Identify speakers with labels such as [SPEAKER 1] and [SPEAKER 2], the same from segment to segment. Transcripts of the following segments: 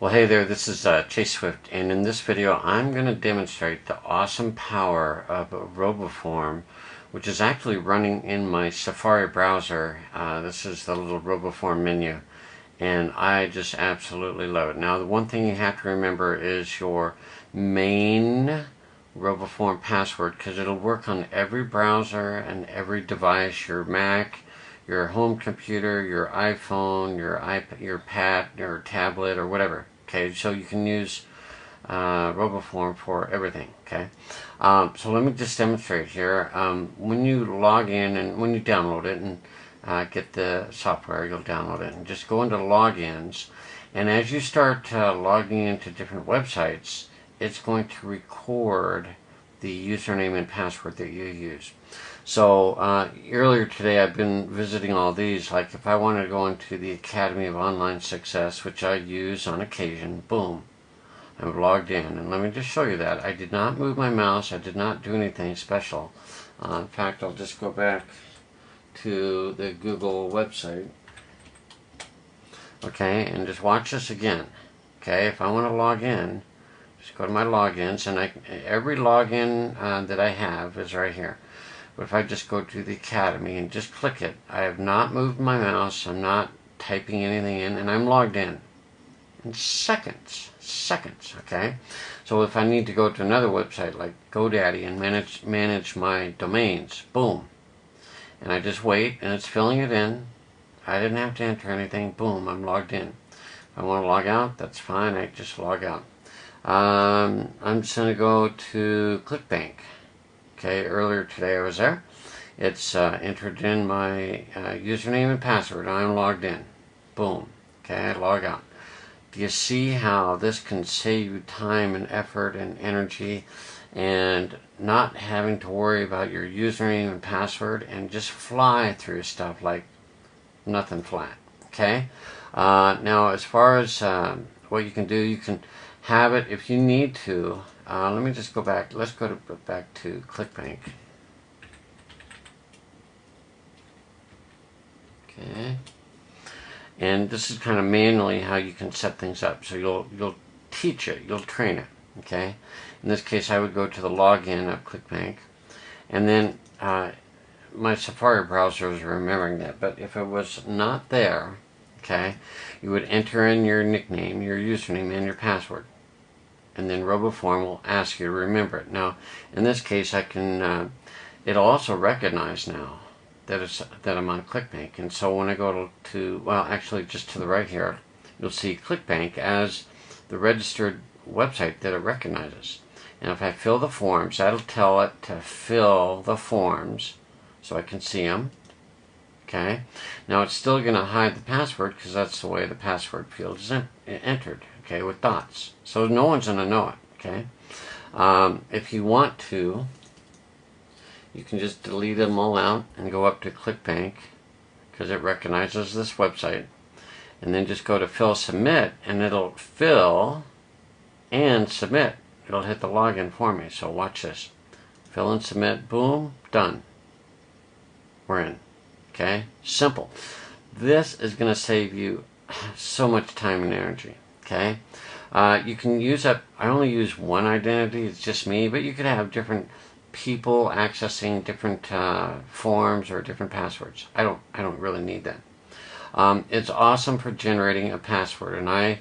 [SPEAKER 1] Well, hey there, this is Chase Swift, and in this video I'm going to demonstrate the awesome power of Roboform, which is actually running in my Safari browser. This is the little Roboform menu, and I just absolutely love it. Now, the one thing you have to remember is your main Roboform password, because it'll work on every browser and every device, your Mac, your home computer, your iPhone, your pad, your tablet, or whatever. Okay, so you can use Roboform for everything. Okay, so let me just demonstrate here. When you log in and when you download it and get the software, you'll download it and just go into logins. And as you start logging into different websites, it's going to record the username and password that you use. So earlier today I've been visiting all these. Like if I wanted to go into the Academy of Online Success, which I use on occasion, boom, I'm logged in. And let me just show you that. I did not move my mouse. I did not do anything special. In fact, I'll just go back to the Google website. Okay, and just watch this again. Okay, if I want to log in, just go to my logins, and every login that I have is right here. But if I just go to the Academy and just click it, I have not moved my mouse, I'm not typing anything in, and I'm logged in seconds, okay? So if I need to go to another website like GoDaddy and manage my domains, boom. And I just wait, and it's filling it in. I didn't have to enter anything, boom, I'm logged in. If I want to log out, that's fine, I just log out. I'm just going to go to ClickBank. Okay, earlier today I was there. It's entered in my username and password. I'm logged in. Boom. Okay, I log out. Do you see how this can save you time and effort and energy and not having to worry about your username and password and just fly through stuff like nothing flat? Okay? Now, as far as what you can do, you can have it if you need to. Let me just go back. Let's go back to ClickBank. Okay, and this is kind of manually how you can set things up. So you'll teach it, you'll train it. Okay, in this case, I would go to the login of ClickBank, and then my Safari browser is remembering that. But if it was not there, okay, you would enter in your nickname, your username, and your password. And then Roboform will ask you to remember it. Now, in this case, I can. It'll also recognize now that I'm on ClickBank, and so when I go to well, actually, just to the right here, you'll see ClickBank as the registered website that it recognizes. And if I fill the forms, that'll tell it to fill the forms, so I can see them. Okay. Now it's still going to hide the password because that's the way the password field is entered. Okay, with dots, so no one's going to know it. Okay, if you want to, you can just delete them all out and go up to ClickBank because it recognizes this website, and then just go to Fill Submit, and it'll fill and submit. It'll hit the login for me. So watch this. Fill and submit. Boom. Done. We're in. Okay, simple. This is going to save you so much time and energy. Okay, you can use up. I only use one identity. It's just me, but you could have different people accessing different forms or different passwords. I don't really need that. It's awesome for generating a password, and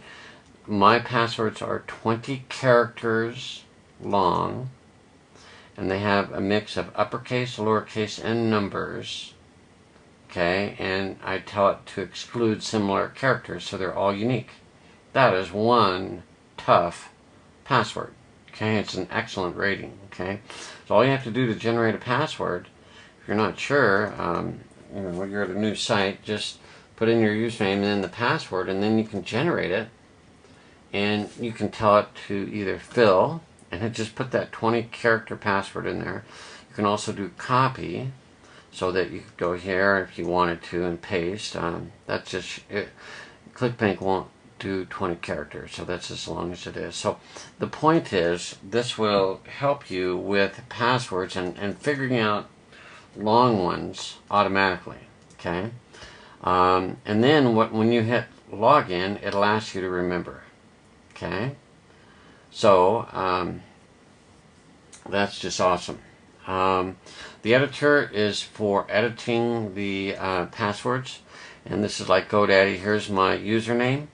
[SPEAKER 1] my passwords are 20 characters long, and they have a mix of uppercase, lowercase, and numbers. Okay, and I tell it to exclude similar characters, so they're all unique. That is one tough password. Okay, it's an excellent rating. Okay, so all you have to do to generate a password, if you're not sure, when you're at a new site, just put in your username and then the password, and then you can generate it, and you can tell it to either fill, and it just put that 20 character password in there. You can also do copy, so that you could go here if you wanted to and paste. That's just it. ClickBank won't do 20 characters, so that's as long as it is. So the point is, this will help you with passwords and figuring out long ones automatically. Okay, and then when you hit login, it'll ask you to remember. Okay, so that's just awesome. The editor is for editing the passwords, and this is like GoDaddy. Here's my username,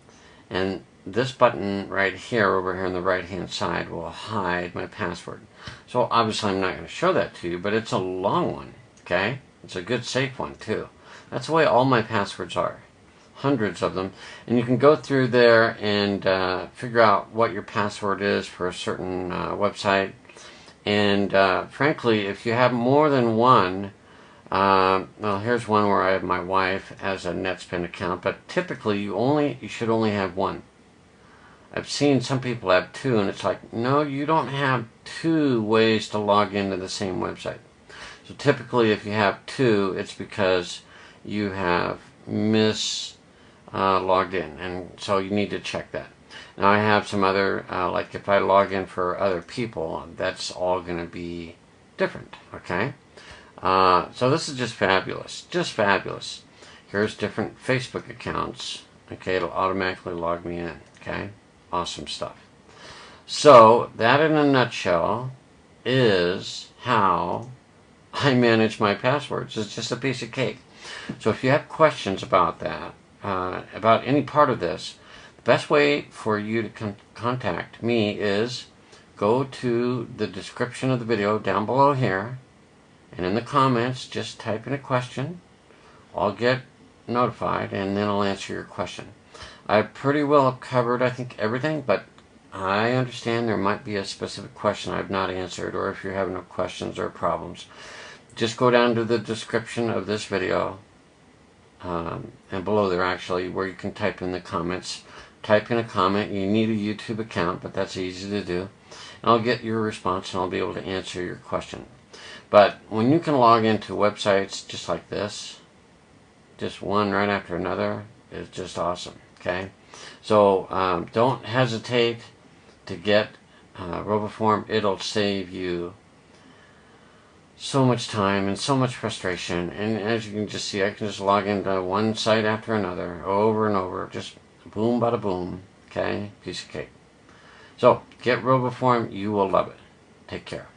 [SPEAKER 1] and this button right here, over here on the right hand side, will hide my password. So obviously I'm not going to show that to you, but it's a long one. Okay, it's a good safe one too. That's the way all my passwords are. Hundreds of them, and you can go through there and figure out what your password is for a certain website. And frankly, if you have more than one, well, here's one where I have my wife as a NetSpin account, but typically you should only have one. I've seen some people have two, and it's like, no, you don't have two ways to log into the same website. So typically, if you have two, it's because you have logged in, and so you need to check that. Now I have some other, like if I log in for other people, that's all going to be different, okay? So this is just fabulous, just fabulous. Here's different Facebook accounts, okay? It'll automatically log me in, okay? Awesome stuff. So that in a nutshell is how I manage my passwords. It's just a piece of cake. So if you have questions about that, about any part of this, the best way for you to contact me is go to the description of the video down below here, and in the comments just type in a question. I'll get notified, and then I'll answer your question. I pretty well have covered, I think, everything, but I understand there might be a specific question I've not answered, or if you're having no questions or problems, just go down to the description of this video, and below there actually, where you can type in the comments. Type in a comment. You need a YouTube account, but that's easy to do. And I'll get your response, and I'll be able to answer your question. But when you can log into websites just like this, just one right after another, is just awesome. Okay, so don't hesitate to get Roboform. It'll save you so much time and so much frustration. And as you can just see, I can just log into one site after another, over and over, just boom, bada boom. Okay, piece of cake. So get Roboform. You will love it. Take care.